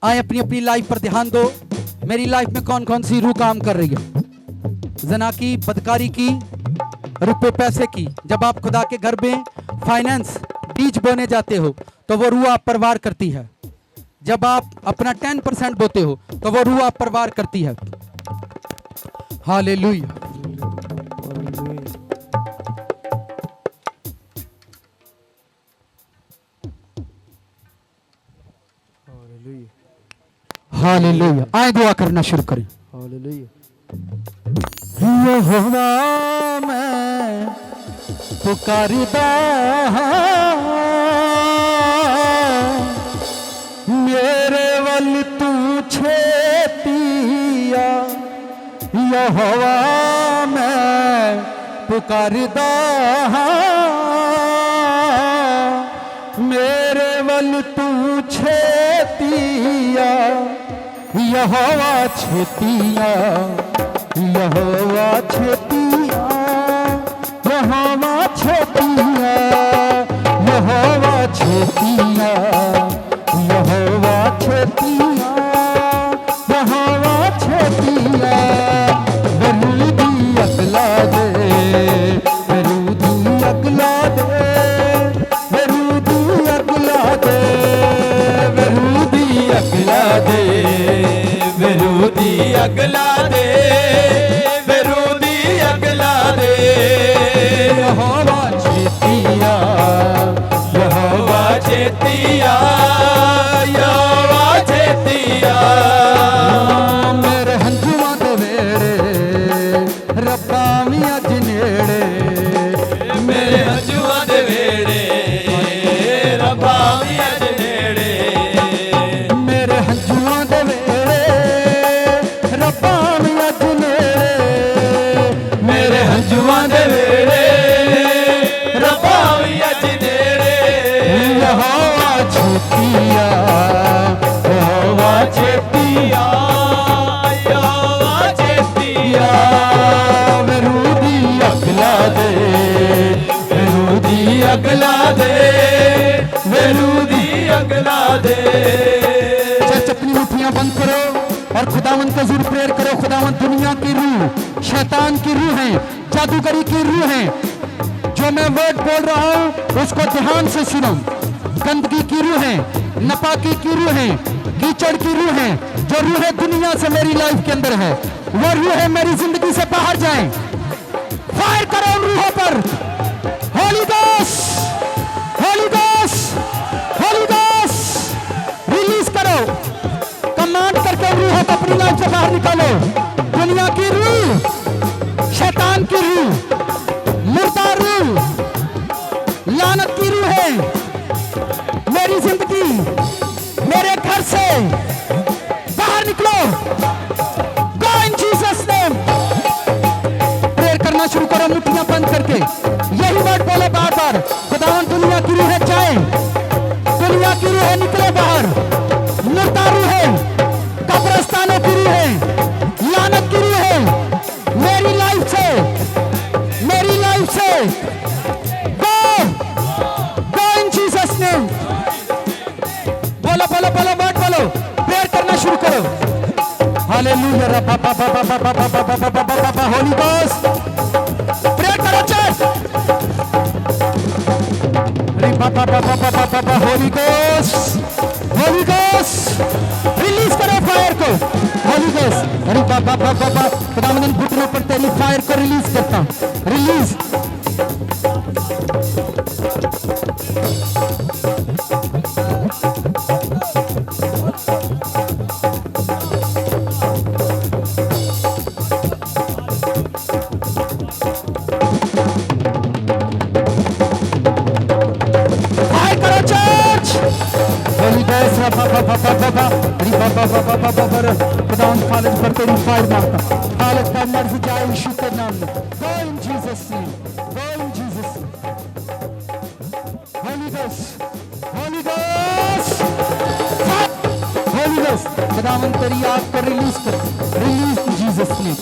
आए अपनी अपनी लाइफ पर ध्यान दो। मेरी लाइफ में कौन कौन सी रूह काम कर रही है? जना की, बदकारी की, रुपए पैसे की। जब आप खुदा के घर में फाइनेंस बीज बोने जाते हो तो वो रूह आप पर वार करती है। जब आप अपना 10% बोते हो तो वो रूह आप पर वार करती है। हालेलुया। हालेलुया। आए दुआ करना शुरू करें। हालेलुया। यहोवा मैं पुकारदा मेरे वल तू छेतिया। यहोवा मैं पुकारदा मेरे वल तू छेतिया। यहोवा छेतिया, यहोवा छेतिया, यहोवा छेतिया, यहोवा छेतिया, यहोवा छेतिया, यहोवा छेतिया। वरूदी अगला दे, वरूदी अगला दे, वरूदी अगला दे, वरूदी अगला दे, विरोधी अगला दे, विरोधी अगला दे। यहोवा छेतिया, यहोवा छेतिया, यहोवा छेतिया। मेरे हंजुआं दे वेड़े रब्बा मी अज नेड़े। मेरे हंजुआं दे वेड़े रब्बा मी अज नेड़े। मेरे हंजुआं दे वेड़े रब्बा मी अज नेड़े। मेरे हंजुआं दे वेड़े रब्बा मी अज नेड़े। यहोवा छेतिया, यहोवा छेतिया, यहोवा छेतिया। वरूदी अगला दे, विरोधी अगला दे, विरोधी अगला दे। चर्च अपनी मुट्ठियां बंद करो और खुदावंत का ज़रूर प्रेयर करो। खुदावंत दुनिया की रूह, शैतान की रूह है, जादूगरी की रूह है। जो मैं वर्ड बोल रहा हूं उसको ध्यान से सुनो। गंदगी की रूह है, नापाकी की रूह है, कीचड़ की रूह है। जो रूह है दुनिया से मेरी लाइफ के अंदर है, वो रूह है मेरी जिंदगी से बाहर जाए। फायर करो उन रूहों पर। Holi ghost, holy ghost, holy ghost, release करो। कमांड करके रूह को अपनी लाइफ से बाहर निकालो। दुनिया की रूह, शैतान की रूह, मुर्दा रूह, लानत की रूह है मेरी जिंदगी, मेरे घर से बाहर निकलो। गो इन जीसस नेम। प्रेयर करना शुरू करो मुट्ठियां बंद करके। यही वर्ड बोलो बार बार। खुदावन दुनिया की रूह है जाए, दुनिया की रूह है निकले बाहर। मुर्दा रूह है, कब्रिस्तानों की रूह है, लानत की रूह है मेरी लाइफ से, मेरी लाइफ से। गो, गो इन जीसस नेम। बोलो बोलो बोलो वर्ड बोलो। प्रेयर करना शुरू करो। हालेलुया। रब्बा बाबा बाबा बाबा बाबा बाबा बाबा होली गोस्ट। प्रेयर करो चर्च। अरे बाबा बाबा बाबा बाबा holy ghost, holy ghost, release करो फायर को। होली गोस्ट, अरे बाबा बाबा बाबा खुदावंद इन घुटनों पर तेरी फायर को रिलीज करता हूं। रिलीज। फायर करो चर्च। होली गोस्ट बाबा बाबा बाबा बाबा बाबा बाबा बाबा खुदावंद खालिद पर तेरी फायर मारता। खालिद का मर्ज जाए यीशु के नाम में। Go in Jesus name, go in Jesus name. Holy ghost, holy ghost, holy ghost. खुदावंद तेरी आग को रिलीज कर, release in Jesus name.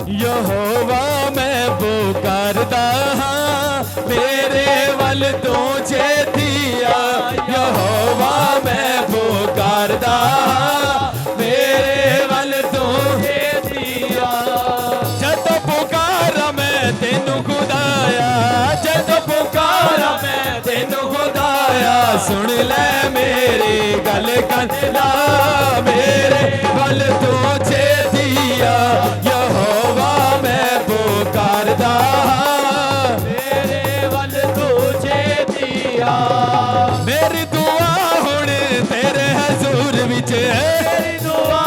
Jehovah मैं पुकारदा हां मेरे वल तू चेतिया यहोवा मैं पुकारदा हां मेरे वल तू चेतिया जद पुकारा मैं तेनू खुदाया जद पुकारा मैं तेनू खुदाया सुन ले मेरी गल कर ला मेरे वल तू चेतिया यहोवा मैं पुकारदा मेरे वल तू चेतिया मेरी दुआ हुण तेरे हजूर विच मेरी दुआ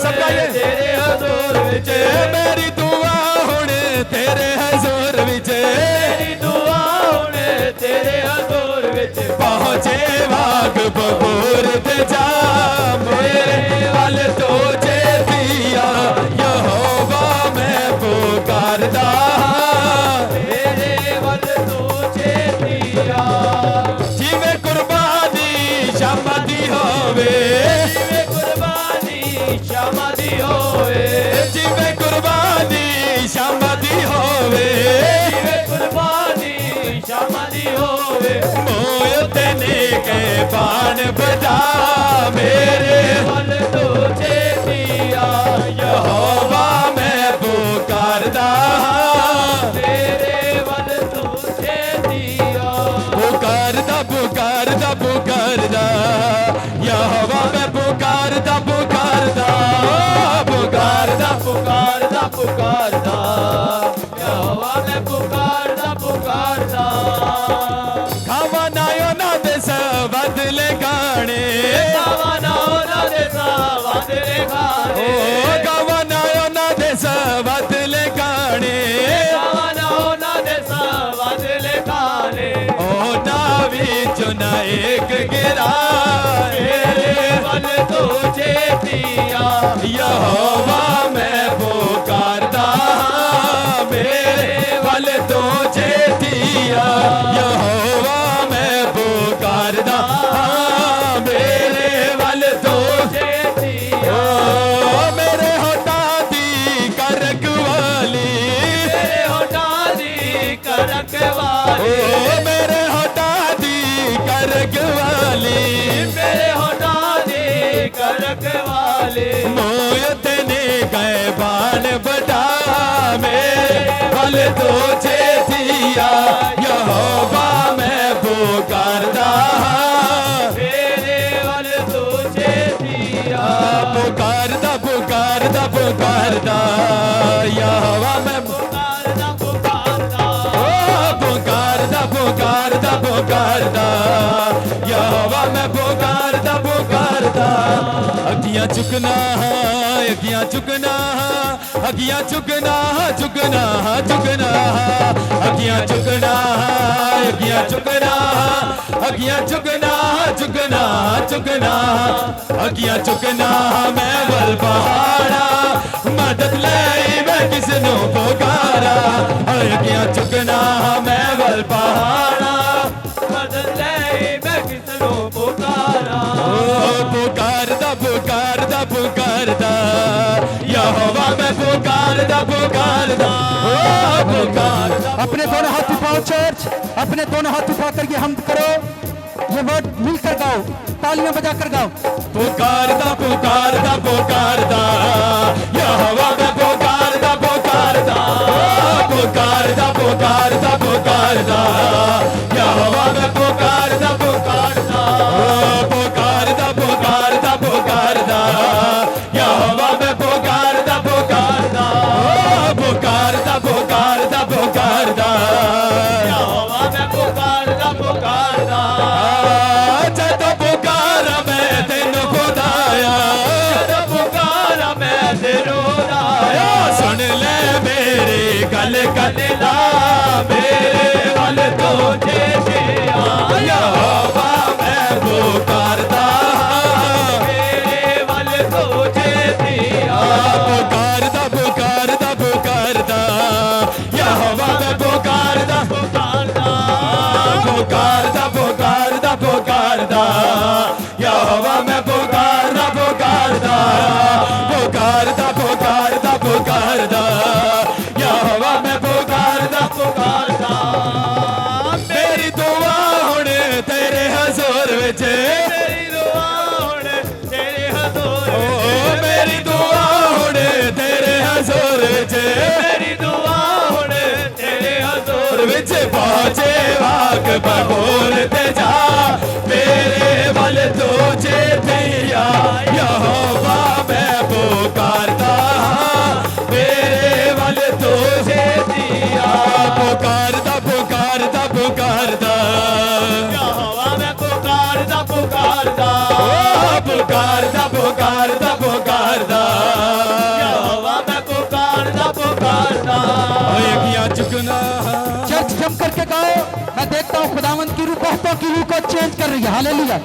सबका ये तेरे हजूर विच मेरी दुआ हुण तेरे हजूर विच मेरी दुआ हुण तेरे हजूर विच पहुंचे वाग बबूर ते जा मेरे वल तो चेतिया यहोवा मैं पुकारदा मेरे वल तो चेतिया जिवें कुर्बानी शामां दी होवे जिवें कुर्बानी शामां दी होवे जिवें कुर्बानी शामां दी होवे जिवें कुर्बानी शामां दी होवे मोय तेने के बाण बजा मेरे वल तो चेतिया यहोवा मैं पुकारदा मेरे वल तो चेतिया पुकारदा पुकारदा पुकारदा यहोवा मैं पुकारदा पुकारदा पुकारदा पुकारदा पुकारदा यहोवा मैं पुकारदा पुकारदा खावा नायो ना दे बदले गाने खावा नायो ना दे बदले गाने ओ खावा नायो ना दे बदले गाने खावा नायो ना दे बदले गाने ओ नावी चुना एक गिरा मेरे वल तो चेतिया यहोवा मैं पुकारदा मेरे वल तो चेतिया यहोवा मैं पुकारदा मेरे वल तो चेतिया मेरे होठा दी करक वाली मेरे होठा दी करक वाली मेरे होठा दी करक वाली मेरे होठा दी करक वाली मोय तेने गए बाण बटा मेरे वल तो चेतिया यहोवा मैं पुकारदा मेरे वल तो चेतिया पुकारदा पुकारदा पुकारदा यहोवा मैं पुकारदा पुकारदा पुकारदा पुकारदा पुकारदा यहोवा मैं पुकारदा पुकारदा अगियां चुकना अगियां चुकना अगियां चुकना चुकना चुकना अगियां चुकना अगियां चुकना अगियां चुकना चुकना चुकना अगियां चुकना मैं वल पहाड़ा मदद लाई मैं किस नू पुकारा अगियां चुकना मैं वल पहाड़ा मदद लाई मैं किस नू पुकारा पुकारदा पुकारदा पुकारदा यहोवा मैं पुकारदा पुकारदा पुकारदा अपने दोनों हाथ उठाओ चर्च अपने दोनों हाथ उठा करके हम करो ये वर्ड मिलकर गाओ तालियां बजाकर गाओ पुकारदा पुकारदा पुकारदा यहोवा मैं पुकारदा पुकारदा पुकारदा पुकारदा पुकारदा यहोवा मैं पुकारदा पुकारदा पुकारदा पुकारदा पुकारदा यहोवा मैं पुकारदा पुकारदा पुकारदा पुकारदा पुकारदा यहोवा मैं पुकारदा पुकारदा जद पुकारा मैं तेनू खुदाया जद पुकारा मैं तेनू खुदाया सुन ले मेरी गल कर ला मेरे वल तो चेतिया यहोवा मैं पुकारदा मेरे वल तो चेतिया पुकारदा पुकारदा पुकारदा यहोवा मैं पुकारदा पुकारदा पुकारदा पुकारदा पुकारदा यहोवा मैं पुकारदा पुकारदा पुकारदा पुकारदा पुकारदा जे पहुंचे वाक बबूलते जा मेरे वल तुझे दिया यहोवा मैं पुकारता मेरे वल तुझे दिया पुकारता पुकारता पुकारता यहोवा मैं पुकारता पुकारता पुकारता पुकारता पुकारता यहोवा मैं पुकारता पुकारता किया चुकना चर्च जम करके गाओ। मैं देखता हूँ खुदावंद की रूह बहुतों की रूह को चेंज कर रही है। हालेलुया।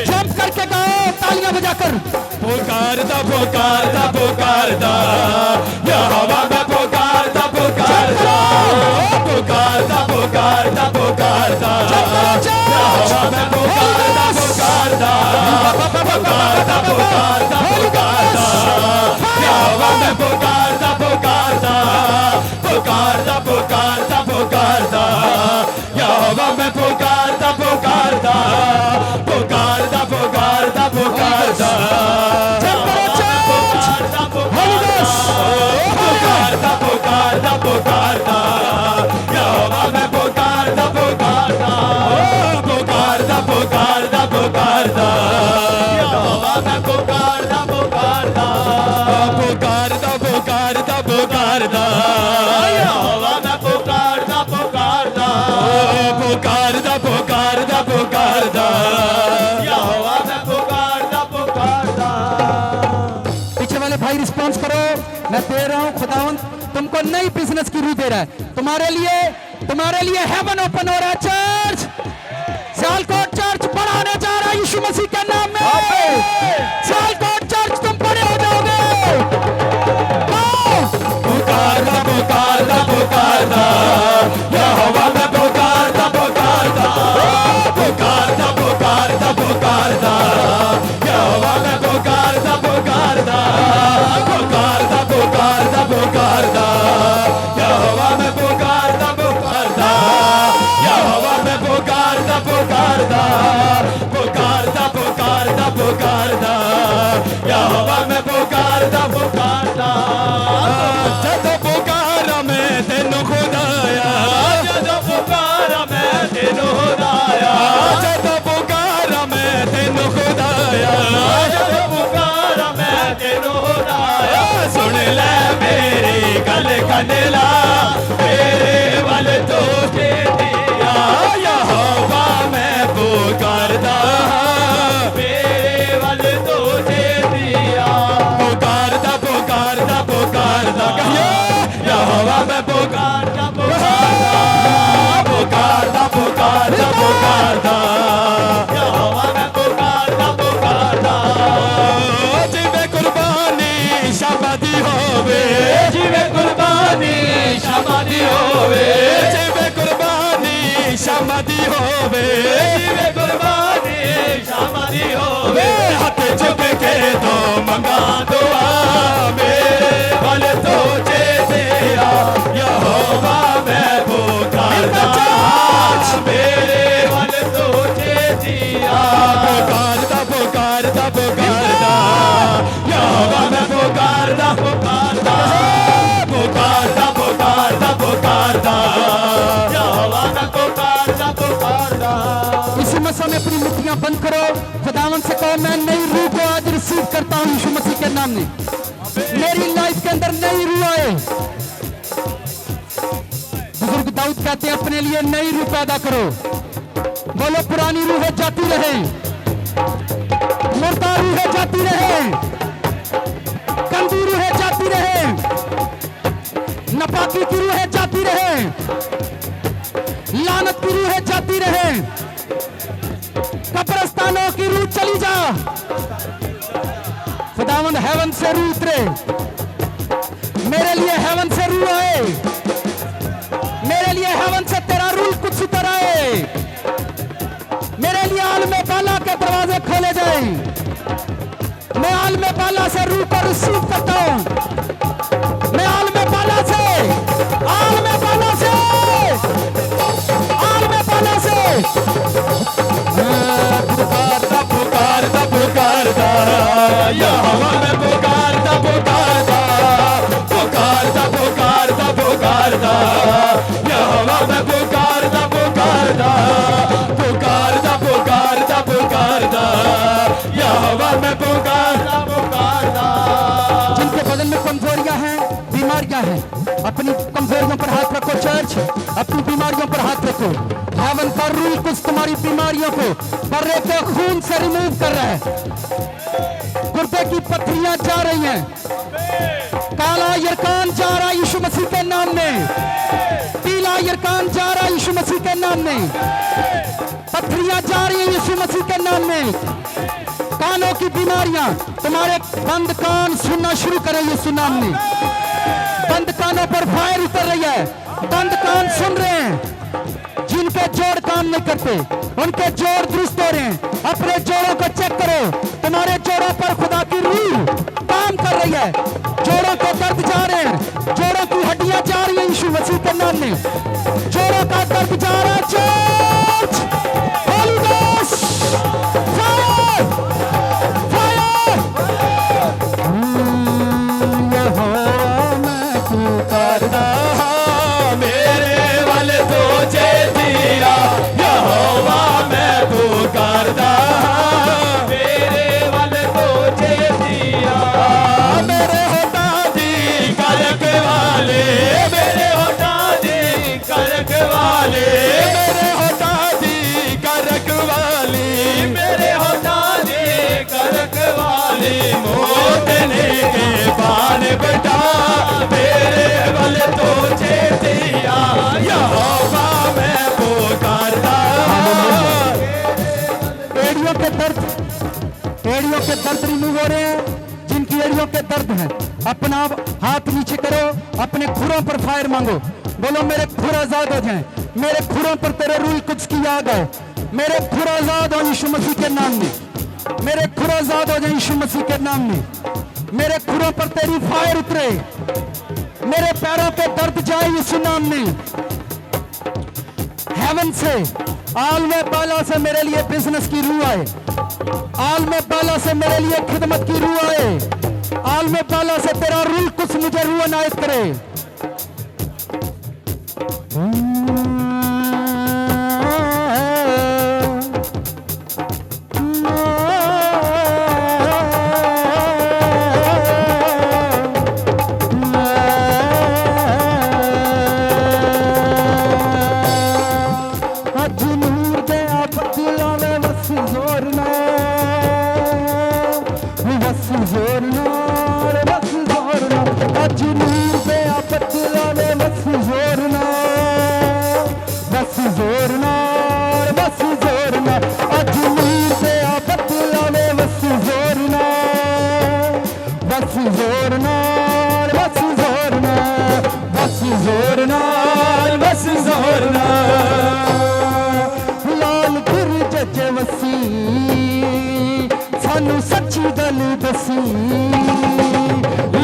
जंप करके गाओ तालियां बजाकर। पुकारता पुकारता पुकारता यहोवा मैं पुकारता पुकारता पुकारता पुकारता पुकारता यहोवा मैं पुकारता पुकारता पुकारता पुकारता पुकारता यहोवा मैं पुकारता पुकारता पुकारता पुकारता पुकारता यहोवा मैं पुकारता पुकारता पुकारता पुकारता पुकारता पुकारता पुकारता पुकारता यहोवा मैं पुकारता पुकारता पुकारता पुकारता पुकारता यहोवा मैं पुकारता पुकारता पुकारता पुकारता पुकारता यहोवा मैं पुकारता पुकारता पुकारता पुकारता पुकारता यहोवा मैं पुकारता पुकारता। पीछे वाले भाई रिस्पॉन्स करो। मैं दे रहा हूँ खुदावंद तुमको नई बिजनेस की रूह दे रहा है। तुम्हारे लिए हेवन ओपन हो रहा है। चर्च सियालकोट चर्च बड़ा होने जा रहा है यीशु मसीह के नाम में। सियालकोट चर्च तुम बड़े हो जाओगे। पुकारता पुकारता पुकारता यहोवा मैं पुकारता पुकारता पुकारता पुकारता पुकारता यहोवा मैं पुकारता पुकारता पुकारता पुकारता पुकारता यहोवा मैं पुकारता पुकारता यहोवा मैं पुकारता पुकारता पुकारता पुकारता पुकारता यहोवा मैं पुकारता पुकारता जदों पुकारा मैं तेनू खुदाया जदों पुकारा मैं तेनू खुदाया जदों पुकारा मैं तेनू खुदाया जदों पुकारा मैं तेनू खुदाया सुन ले मेरी गल कन ला मेरे वल तुझे दिया यहोवा मैं पुकारदा मेरे वल तुझे दिया पुकारदा पुकारदा पुकारदा यहोवा मैं पुकारदा पुकारदा पुकारदा पुकारदा पुकारदा यहोवा मैं पुकारदा पुकारदा जिवे कुर्बानी शाबादी होवे जिवे कुर्बानी शाबादी होवे जिवे कुर्बानी शाबादी होवे जिवे कुर्बानी शाबादी होवे हाथ चुक के तो मंगा दुआ मेरे वल तुझे दिया यहोवा मैं पुकारदा मेरे वल तुझे दिया पुकारदा पुकारदा पुकारदा यहोवा मैं पुकारदा पुकारदा पुकारदा पुकारदा पुकारदा यहोवा मैं पुकारदा पुकारदा। इसी मसा में अपनी मुट्ठियां बंद करो। खुदावंद से कहो मैं नई रूह को आज रिसीव करता हूँ यीशु मसीह के नाम में। मेरी लाइफ के अंदर नई रूह आए। बुजुर्ग दाऊद कहते हैं अपने लिए नई रूह पैदा करो। बोलो पुरानी रूहें जाती रहे, मुर्दा रूहें जाती रहे, गंदी रूहें जाती रहे, नापाकी की रूहें जाती रहे, लानत की रूहें जाती रहे, कब्रिस्तानों की रूह चली जा। खुदावंद हेवन से रूह उतरे। मेरे लिए हेवन से रूह आए। मेरे लिए हेवन से तेरा रूह कुछ उतर आए। मेरे लिए आलमे बाला के दरवाजे खोले जाए। मैं आलमे बाला से रूह को रिसीव करता हूं। मैं आलमे बाला से पुकारदा पुकारदा पुकारदा यहोवा मैं पुकारदा पुकारदा पुकारदा पुकारदा पुकारदा यहोवा कमजोरियों पर हाथ रखो चर्च, अपनी बीमारियों पर हाथ रखो। हेवन का रूल कुछ तुम्हारी बीमारियों को बर्रे के खून से रिमूव कर रहा है। गुर्दे की पथरियां जा रही हैं, काला यरकान जा रहा है यीशु मसीह के नाम में, पीला यरकान जा रहा है यीशु मसीह के नाम में, पथरियां जा रही हैं यीशु मसीह के नाम में। कानों की बीमारियां, तुम्हारे बंद कान सुनना शुरू करें यीशु नाम में। बंद कानों पर फायर उतर रही है, बंद कान सुन रहे हैं। जिनके जोड़ काम नहीं करते उनके जोड़ दुरुस्त हो रहे हैं। अपने जोड़ों को चेक करो, तुम्हारे जोड़ों पर खुदा की रूह काम कर रही है। जोड़ों को दर्द जा रहे हैं, जोड़ों की हड्डियां जा रही है यीशु मसीह के नाम में। जोड़ों का दर्द जा रहा है। Church, holy ghost, fire, fire. Jehovah मैं पुकारदा मेरे वल तो चेतिया यहोवा मैं पुकारदा, मेरे वल तो चेतिया। मेरे होठां दी करक वाले, मेरे होठां दी करक वाले, मेरे होठां दी करक वाली, मेरे होठां दी करक वाली। मोतने के पान बेटा मेरे वल तो चेतिया यहोवा मैं पुकारदा। एड़ियों के दर्द रिमूव हो रहे हैं। जिनकी एड़ियों के दर्द है अपना हाथ नीचे करो, अपने खुरों पर फायर मांगो। बोलो मेरे खुर आजाद हो जाएं, मेरे खुरों पर तेरे रूल कुछ की याद है। मेरे खुर आजाद हो यीशु मसीह के नाम में, मेरे खुर आजाद हो जाए यीशु मसीह के नाम में। मेरे खुरों पर तेरी फायर उतरे, मेरे पैरों पे दर्द जाए यीशु नाम में। हेवन से, आलमे बाला से मेरे लिए बिजनेस की रूह आए, आलमे बाला से मेरे लिए खिदमत की रूह आए, आलमे बाला से तेरा रूह कुछ मुझे रूह अनायत करे। सानू सच्ची गल दसी,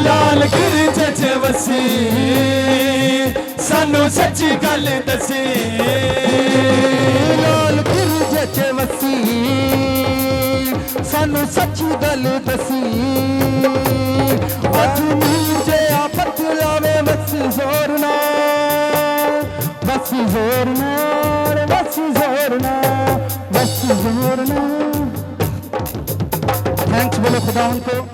लाल गिरज च वसी सानू सच्ची गल दसी, लाल गिरज च वसी सानू सच्ची गल दसी। अज मुझे आपत लावे बस जोर ना, बस जोर ना, बस जोर ना, बस जोर ना। थैंक्स बोलो खुदा उनको।